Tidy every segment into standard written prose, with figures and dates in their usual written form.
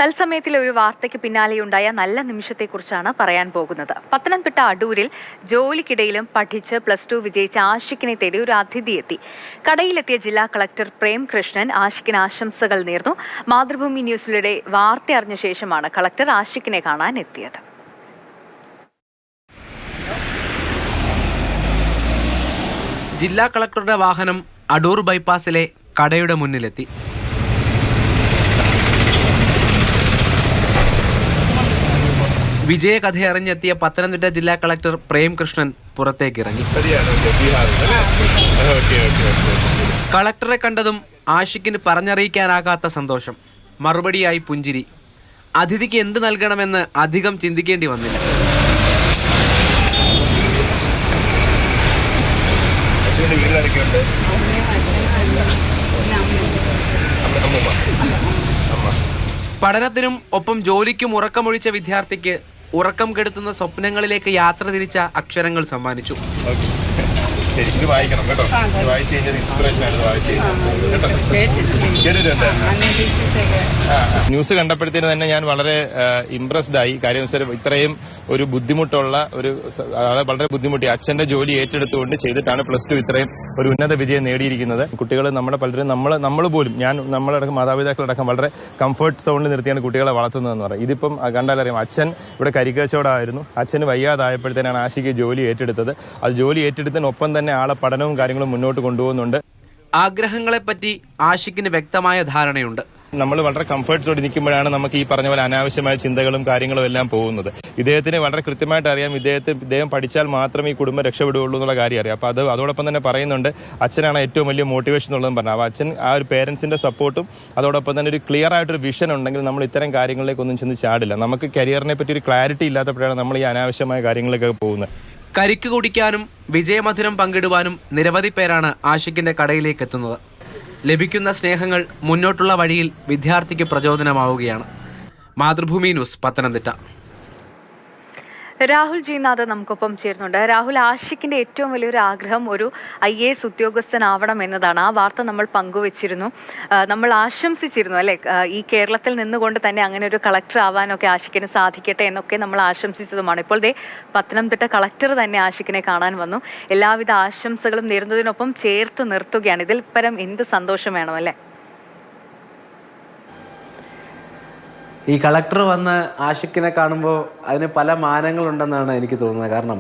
തത്സമയത്തിലെ ഒരു വാർത്തയ്ക്ക് പിന്നാലെയുണ്ടായ നല്ല നിമിഷത്തെക്കുറിച്ചാണ് പറയാൻ പോകുന്നത്. പത്തനംതിട്ട അടൂരിൽ ജോലിക്കിടയിലും പഠിച്ച് +2 വിജയിച്ച ആഷിഖിനെ തേടി ഒരു അതിഥി എത്തി. കടയിലെത്തിയ ജില്ലാ കളക്ടർ പ്രേം കൃഷ്ണൻ ആഷിഖിന് ആശംസകൾ നേർന്നു. മാതൃഭൂമി ന്യൂസിലൂടെ വാർത്ത അറിഞ്ഞ ശേഷമാണ് കളക്ടർ ആഷിഖിനെ കാണാൻ എത്തിയത്. ജില്ലാ കളക്ടറുടെ വാഹനം അടൂർ ബൈപ്പാസിലെ കടയുടെ മുന്നിലെത്തി. വിജയകഥയറിഞ്ഞെത്തിയ പത്തനംതിട്ട ജില്ലാ കളക്ടർ പ്രേം കൃഷ്ണൻ പുറത്തേക്കിറങ്ങി. കളക്ടറെ കണ്ടതും ആഷിഖിന് പറഞ്ഞറിയിക്കാനാകാത്ത സന്തോഷം, മറുപടിയായി പുഞ്ചിരി. അതിഥിക്ക് എന്ത് നൽകണമെന്ന് അധികം ചിന്തിക്കേണ്ടി വന്നില്ല. പഠനത്തിനും ഒപ്പം ജോലിക്കും ഉറക്കമൊഴിച്ച വിദ്യാർത്ഥിക്ക് ഉറക്കം കെടുത്തുന്ന സ്വപ്നങ്ങളിലേക്ക് യാത്ര തിരിച്ച അക്ഷരങ്ങൾ സമ്മാനിച്ചു. ന്യൂസ് കണ്ടപ്പോഴത്തേന് തന്നെ ഞാൻ വളരെ ഇംപ്രസ്ഡ് ആയി. കാര്യം ഇത്രയും ഒരു ബുദ്ധിമുട്ടുള്ള വളരെ ബുദ്ധിമുട്ടി അച്ഛന്റെ ജോലി ഏറ്റെടുത്തുകൊണ്ട് ചെയ്തിട്ടാണ് +2 ഇത്രയും ഒരു ഉന്നത വിജയം നേടിയിരിക്കുന്നത്. കുട്ടികൾ നമ്മുടെ പലരും നമ്മൾ പോലും നമ്മളടക്കം മാതാപിതാക്കളടക്കം വളരെ കംഫർട്ട് സോണിൽ നിർത്തിയാണ് കുട്ടികളെ വളർത്തുന്നതെന്ന് പറയും. ഇതിപ്പം കണ്ടാലറിയാം, അച്ഛൻ ഇവിടെ കരിക്കച്ചവടമായിരുന്നു. അച്ഛന് വയ്യാതായപ്പോഴത്തേനാണ് ആഷിക്ക് ജോലി ഏറ്റെടുത്തത്. അത് ജോലി ഏറ്റെടുത്തതിനൊപ്പം തന്നെ ആളെ പഠനവും കാര്യങ്ങളും മുന്നോട്ട് കൊണ്ടുപോകുന്നുണ്ട്. ആഗ്രഹങ്ങളെപ്പറ്റി ആഷിഖിന് വ്യക്തമായ ധാരണയുണ്ട്. നമ്മൾ വളരെ കംഫർട്ട്സോടെ നിൽക്കുമ്പോഴാണ് നമുക്ക് ഈ പറഞ്ഞ പോലെ അനാവശ്യമായ ചിന്തകളും കാര്യങ്ങളും എല്ലാം പോകുന്നത്. ഇദ്ദേഹത്തിന് വളരെ കൃത്യമായിട്ട് അറിയാം, ഇദ്ദേഹം പഠിച്ചാൽ മാത്രമേ ഈ കുടുംബം രക്ഷപ്പെടുകയുള്ളൂ എന്നുള്ള കാര്യം അറിയാം. അപ്പോൾ അതോടൊപ്പം തന്നെ പറയുന്നുണ്ട്, അച്ഛനാണ് ഏറ്റവും വലിയ മോട്ടിവേഷൻ എന്നുള്ളതും പറഞ്ഞു. അപ്പോൾ അച്ഛൻ ആ ഒരു പേരൻസിന്റെ സപ്പോർട്ടും അതോടൊപ്പം തന്നെ ഒരു ക്ലിയർ ആയിട്ടൊരു വിഷൻ ഉണ്ടെങ്കിൽ നമ്മൾ ഇത്തരം കാര്യങ്ങളിലേക്കൊന്നും ചെന്ന് ചാടില്ല. നമുക്ക് കരിയറിനെ പറ്റി ഒരു ക്ലാരിറ്റി ഇല്ലാത്തപ്പോഴാണ് നമ്മൾ ഈ അനാവശ്യമായ കാര്യങ്ങളിലേക്കൊക്കെ പോകുന്നത്. കരിക്ക് കുടിക്കാനും വിജയമധുരം പങ്കിടുവാനും നിരവധി പേരാണ് ആഷിഖിന്റെ കടയിലേക്ക് എത്തുന്നത്. ലഭിക്കുന്ന സ്നേഹങ്ങൾ മുന്നോട്ടുള്ള വഴിയിൽ വിദ്യാർത്ഥിക്ക് പ്രചോദനമാവുകയാണ്. മാതൃഭൂമി ന്യൂസ്, പത്തനംതിട്ട. രാഹുൽ ജിനാഥ് നമുക്കൊപ്പം ചേരുന്നുണ്ട്. രാഹുൽ, ആഷിഖിന്റെ ഏറ്റവും വലിയൊരു ആഗ്രഹം ഒരു IAS ഉദ്യോഗസ്ഥനാവണം എന്നതാണ്. ആ വാർത്ത നമ്മൾ പങ്കുവച്ചിരുന്നു, നമ്മൾ ആശംസിച്ചിരുന്നു അല്ലെ? ഈ കേരളത്തിൽ നിന്നുകൊണ്ട് തന്നെ അങ്ങനെ ഒരു കളക്ടർ ആവാനൊക്കെ ആഷിഖിന് സാധിക്കട്ടെ എന്നൊക്കെ നമ്മൾ ആശംസിച്ചതുമാണ്. ഇപ്പോൾ പത്തനംതിട്ട കളക്ടർ തന്നെ ആഷിഖിനെ കാണാൻ വന്നു. എല്ലാവിധ ആശംസകളും നേരുന്നതിനൊപ്പം ചേർത്ത് നിർത്തുകയാണ്. ഇതിൽ പരം എന്ത് സന്തോഷം വേണം അല്ലേ? ഈ കളക്ടർ വന്ന് ആഷിഖിനെ കാണുമ്പോൾ അതിന് പല മാനങ്ങളുണ്ടെന്നാണ് എനിക്ക് തോന്നുന്നത്. കാരണം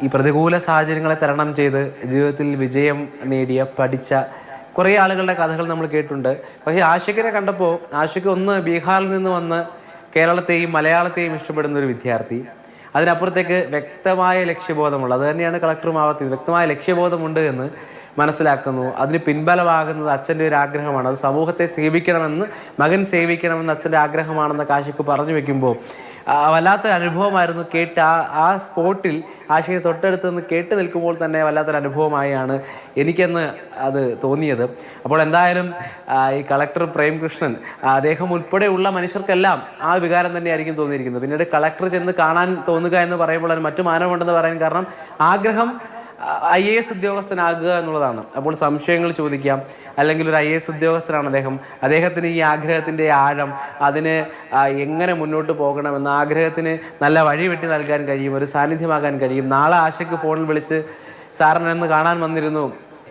ഈ പ്രതികൂല സാഹചര്യങ്ങളെ തരണം ചെയ്ത് ജീവിതത്തിൽ വിജയം നേടിയ പഠിച്ച കുറേ ആളുകളുടെ കഥകൾ നമ്മൾ കേട്ടിട്ടുണ്ട്. പക്ഷേ ആഷിഖിനെ കണ്ടപ്പോൾ ആഷിഖ് ഒന്ന് ബീഹാറിൽ നിന്ന് വന്ന് കേരളത്തെയും മലയാളത്തെയും ഇഷ്ടപ്പെടുന്ന ഒരു വിദ്യാർത്ഥി, അതിനപ്പുറത്തേക്ക് വ്യക്തമായ ലക്ഷ്യബോധമുള്ള, അത് തന്നെയാണ് കളക്ടറും ആവത്തിയത്, വ്യക്തമായ ലക്ഷ്യബോധമുണ്ട് എന്ന് മനസ്സിലാക്കുന്നു. അതിന് പിൻബലമാകുന്നത് അച്ഛൻ്റെ ഒരു ആഗ്രഹമാണ്. അത് സമൂഹത്തെ സേവിക്കണമെന്ന്, മകൻ സേവിക്കണമെന്ന് അച്ഛൻ്റെ ആഗ്രഹമാണെന്ന് ആഷിഖ് പറഞ്ഞു വെക്കുമ്പോൾ വല്ലാത്തൊരു അനുഭവമായിരുന്നു. കേട്ട് ആ സ്പോട്ടിൽ ആഷിഖിനെ തൊട്ടടുത്ത് നിന്ന് കേട്ട് നിൽക്കുമ്പോൾ തന്നെ വല്ലാത്തൊരു അനുഭവമായാണ് എനിക്കെന്ന് അത് തോന്നിയത്. അപ്പോൾ എന്തായാലും ഈ കളക്ടർ പ്രേം കൃഷ്ണൻ, അദ്ദേഹം ഉൾപ്പെടെയുള്ള മനുഷ്യർക്കെല്ലാം ആ വികാരം തന്നെയായിരിക്കും തോന്നിയിരിക്കുന്നത്. പിന്നീട് കളക്ടർ ചെന്ന് കാണാൻ തോന്നുക എന്ന് പറയുമ്പോൾ അതിന് മറ്റു മാനമുണ്ടെന്ന് പറയാൻ കാരണം ആഗ്രഹം IAS ഉദ്യോഗസ്ഥനാകുക എന്നുള്ളതാണ്. അപ്പോൾ സംശയങ്ങൾ ചോദിക്കാം, അല്ലെങ്കിൽ ഒരു IAS ഉദ്യോഗസ്ഥനാണ് അദ്ദേഹത്തിന് ഈ ആഗ്രഹത്തിൻ്റെ ആഴം, അതിന് എങ്ങനെ മുന്നോട്ട് പോകണമെന്ന് ആഗ്രഹത്തിന് നല്ല വഴി വെട്ടി നൽകാൻ കഴിയും, ഒരു സാന്നിധ്യമാകാൻ കഴിയും. നാളെ ആശയ്ക്ക് ഫോണിൽ വിളിച്ച് സാറിനെന്ന് കാണാൻ വന്നിരുന്നു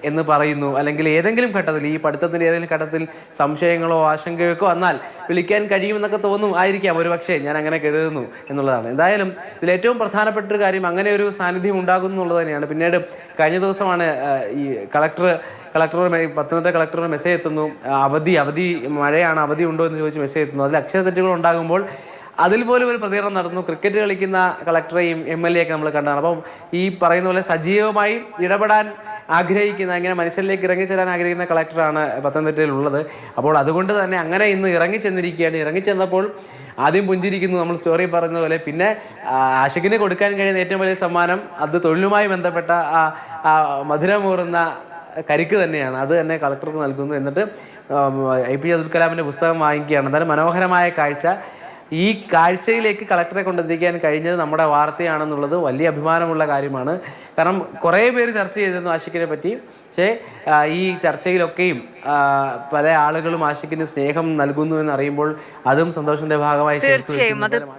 എന്ന് പറയുന്നു, അല്ലെങ്കിൽ ഏതെങ്കിലും ഘട്ടത്തിൽ, ഈ പഠിത്തത്തിൻ്റെ ഏതെങ്കിലും ഘട്ടത്തിൽ സംശയങ്ങളോ ആശങ്കയൊക്കെ വന്നാൽ വിളിക്കാൻ കഴിയുമെന്നൊക്കെ ആയിരിക്കാം ഒരു പക്ഷേ, ഞാൻ അങ്ങനെ കരുതുന്നു എന്നുള്ളതാണ്. എന്തായാലും ഇതിലേറ്റവും പ്രധാനപ്പെട്ട ഒരു കാര്യം അങ്ങനെ ഒരു സാന്നിധ്യം ഉണ്ടാകുന്നു എന്നുള്ളത് തന്നെയാണ്. പിന്നീട് കഴിഞ്ഞ ദിവസമാണ് ഈ പത്തനംതിട്ട കളക്ടർ മെസ്സേജ് എത്തുന്നു, അവധി മഴയാണ്, അവധി ഉണ്ടോ എന്ന് ചോദിച്ച് മെസ്സേജ് എത്തുന്നു. അതിൽ അക്ഷരത്തെറ്റുകൾ ഉണ്ടാകുമ്പോൾ അതിൽ പോലും ഒരു പ്രതികരണം നടന്നു. ക്രിക്കറ്റ് കളിക്കുന്ന കളക്ടറെയും MLA ഒക്കെ നമ്മൾ കണ്ടതാണ്. അപ്പം ഈ പറയുന്ന പോലെ സജീവമായി ഇടപെടാൻ ആഗ്രഹിക്കുന്ന, അങ്ങനെ മനുഷ്യരിലേക്ക് ഇറങ്ങിച്ചെല്ലാൻ ആഗ്രഹിക്കുന്ന കളക്ടറാണ് പത്തനംതിട്ടയിലുള്ളത്. അപ്പോൾ അതുകൊണ്ട് തന്നെ അങ്ങനെ ഇന്ന് ഇറങ്ങിച്ചെന്നിരിക്കുകയാണ്. ഇറങ്ങിച്ചെന്നപ്പോൾ ആദ്യം പുഞ്ചിരിക്കുന്നു, നമ്മൾ സ്റ്റോറി പറഞ്ഞ പോലെ. പിന്നെ ആഷിഖിന് കൊടുക്കാൻ കഴിയുന്ന ഏറ്റവും വലിയ സമ്മാനം അത് തൊഴിലുമായി ബന്ധപ്പെട്ട മധുരമൂറുന്ന കരിക്ക് തന്നെയാണ്. അത് തന്നെ കളക്ടർക്ക് നൽകുന്നു. എന്നിട്ട് APJ അബ്ദുൽ കലാമിൻ്റെ പുസ്തകം വാങ്ങിക്കുകയാണ്. എന്തായാലും മനോഹരമായ കാഴ്ച. ഈ കാഴ്ചയിലേക്ക് കളക്ടറെ കൊണ്ടെത്തിക്കാൻ കഴിഞ്ഞത് നമ്മുടെ വാർത്തയാണെന്നുള്ളത് വലിയ അഭിമാനമുള്ള കാര്യമാണ്. കാരണം കുറേ പേര് ചർച്ച ചെയ്തിരുന്നു ആഷിഖിനെ പറ്റി. പക്ഷേ ഈ ചർച്ചയിലൊക്കെയും പല ആളുകളും ആഷിഖിന് സ്നേഹം നൽകുന്നു എന്നറിയുമ്പോൾ അതും സന്തോഷത്തിന്റെ ഭാഗമായി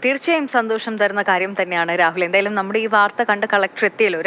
തീർച്ചയായും സന്തോഷം തരുന്ന കാര്യം തന്നെയാണ് രാഹുൽ. എന്തായാലും നമ്മുടെ ഈ വാർത്ത കണ്ട് കളക്ടർ എത്തിയല്ലോ.